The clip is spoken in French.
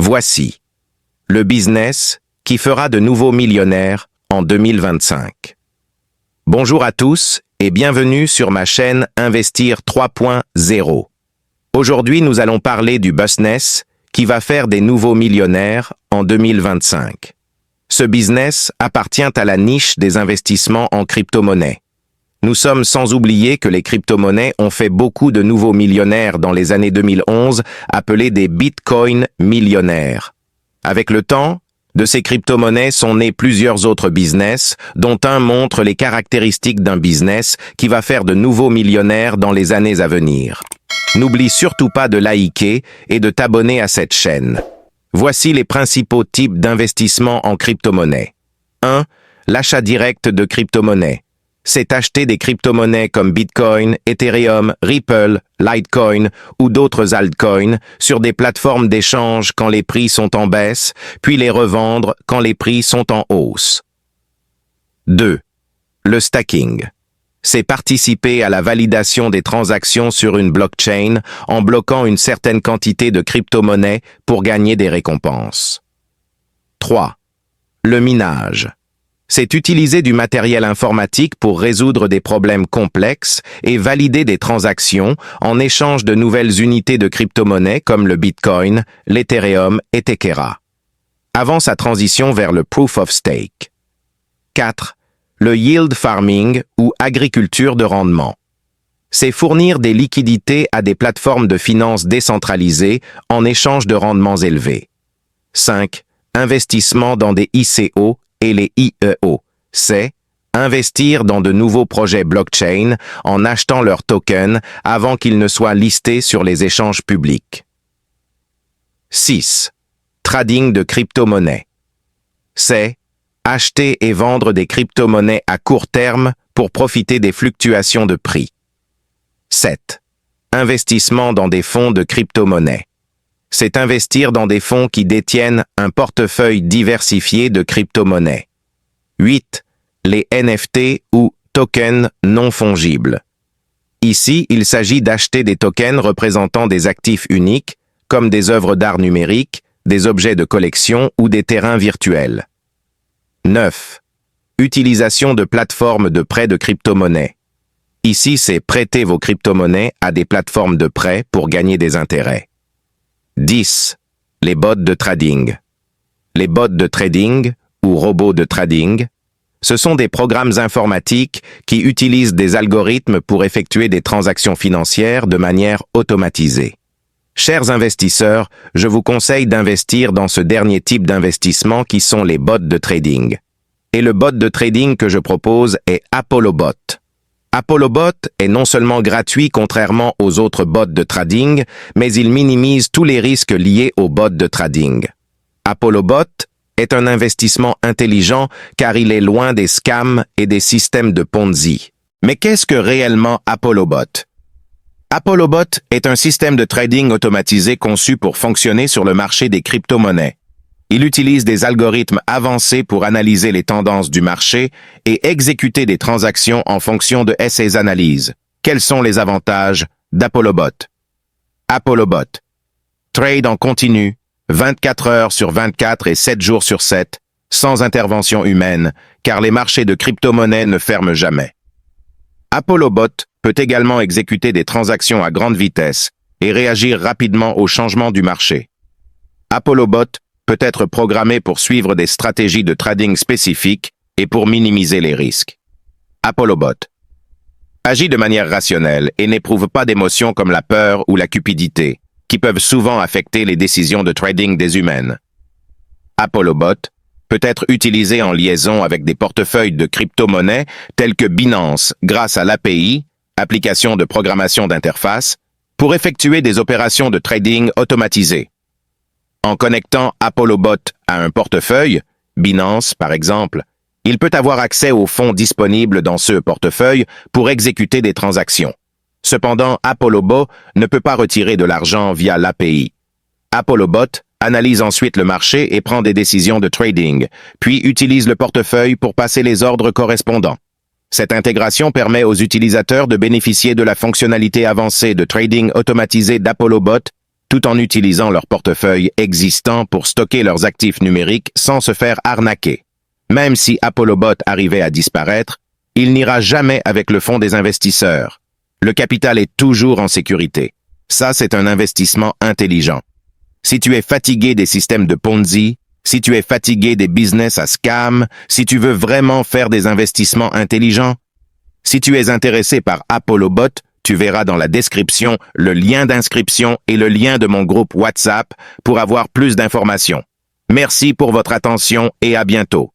Voici le business qui fera de nouveaux millionnaires en 2025. Bonjour à tous et bienvenue sur ma chaîne Investir 3.0. Aujourd'hui, nous allons parler du business qui va faire des nouveaux millionnaires en 2025. Ce business appartient à la niche des investissements en crypto-monnaies. Nous sommes sans oublier que les crypto-monnaies ont fait beaucoup de nouveaux millionnaires dans les années 2011, appelés des Bitcoin millionnaires. Avec le temps, de ces crypto-monnaies sont nés plusieurs autres business, dont un montre les caractéristiques d'un business qui va faire de nouveaux millionnaires dans les années à venir. N'oublie surtout pas de liker et de t'abonner à cette chaîne. Voici les principaux types d'investissements en crypto-monnaies. 1. L'achat direct de crypto-monnaies. C'est acheter des crypto-monnaies comme Bitcoin, Ethereum, Ripple, Litecoin ou d'autres altcoins sur des plateformes d'échange quand les prix sont en baisse, puis les revendre quand les prix sont en hausse. 2. Le stacking. C'est participer à la validation des transactions sur une blockchain en bloquant une certaine quantité de crypto-monnaies pour gagner des récompenses. 3. Le minage. C'est utiliser du matériel informatique pour résoudre des problèmes complexes et valider des transactions en échange de nouvelles unités de crypto-monnaies comme le Bitcoin, l'Ethereum, etc. Avant sa transition vers le Proof of Stake. 4. Le yield farming ou agriculture de rendement. C'est fournir des liquidités à des plateformes de finances décentralisées en échange de rendements élevés. 5. Investissement dans des ICO et les IEO, c'est investir dans de nouveaux projets blockchain en achetant leurs tokens avant qu'ils ne soient listés sur les échanges publics. 6. Trading de crypto-monnaies. C'est acheter et vendre des crypto-monnaies à court terme pour profiter des fluctuations de prix. 7. Investissement dans des fonds de crypto-monnaies. C'est investir dans des fonds qui détiennent un portefeuille diversifié de crypto-monnaies. 8. Les NFT ou tokens non fongibles. Ici, il s'agit d'acheter des tokens représentant des actifs uniques, comme des œuvres d'art numérique, des objets de collection ou des terrains virtuels. 9. Utilisation de plateformes de prêt de crypto-monnaies. Ici, c'est prêter vos crypto-monnaies à des plateformes de prêt pour gagner des intérêts. 10. Les bots de trading. Les bots de trading, ou robots de trading, ce sont des programmes informatiques qui utilisent des algorithmes pour effectuer des transactions financières de manière automatisée. Chers investisseurs, je vous conseille d'investir dans ce dernier type d'investissement qui sont les bots de trading. Et le bot de trading que je propose est ApolloBot. ApolloBot est non seulement gratuit contrairement aux autres bots de trading, mais il minimise tous les risques liés aux bots de trading. ApolloBot est un investissement intelligent car il est loin des scams et des systèmes de Ponzi. Mais qu'est-ce que réellement ApolloBot? ApolloBot est un système de trading automatisé conçu pour fonctionner sur le marché des crypto-monnaies. Il utilise des algorithmes avancés pour analyser les tendances du marché et exécuter des transactions en fonction de ces analyses. Quels sont les avantages d'ApolloBot? ApolloBot. Trade en continu, 24 heures sur 24 et 7 jours sur 7, sans intervention humaine, car les marchés de crypto-monnaies ne ferment jamais. ApolloBot peut également exécuter des transactions à grande vitesse et réagir rapidement aux changements du marché. ApolloBot peut être programmé pour suivre des stratégies de trading spécifiques et pour minimiser les risques. ApolloBot agit de manière rationnelle et n'éprouve pas d'émotions comme la peur ou la cupidité, qui peuvent souvent affecter les décisions de trading des humains. ApolloBot peut être utilisé en liaison avec des portefeuilles de crypto-monnaies tels que Binance grâce à l'API, application de programmation d'interface, pour effectuer des opérations de trading automatisées. En connectant ApolloBot à un portefeuille, Binance par exemple, il peut avoir accès aux fonds disponibles dans ce portefeuille pour exécuter des transactions. Cependant, ApolloBot ne peut pas retirer de l'argent via l'API. ApolloBot analyse ensuite le marché et prend des décisions de trading, puis utilise le portefeuille pour passer les ordres correspondants. Cette intégration permet aux utilisateurs de bénéficier de la fonctionnalité avancée de trading automatisé d'ApolloBot tout en utilisant leur portefeuille existant pour stocker leurs actifs numériques sans se faire arnaquer. Même si ApolloBot arrivait à disparaître, il n'ira jamais avec le fonds des investisseurs. Le capital est toujours en sécurité. Ça, c'est un investissement intelligent. Si tu es fatigué des systèmes de Ponzi, si tu es fatigué des business à scam, si tu veux vraiment faire des investissements intelligents, si tu es intéressé par ApolloBot, tu verras dans la description le lien d'inscription et le lien de mon groupe WhatsApp pour avoir plus d'informations. Merci pour votre attention et à bientôt.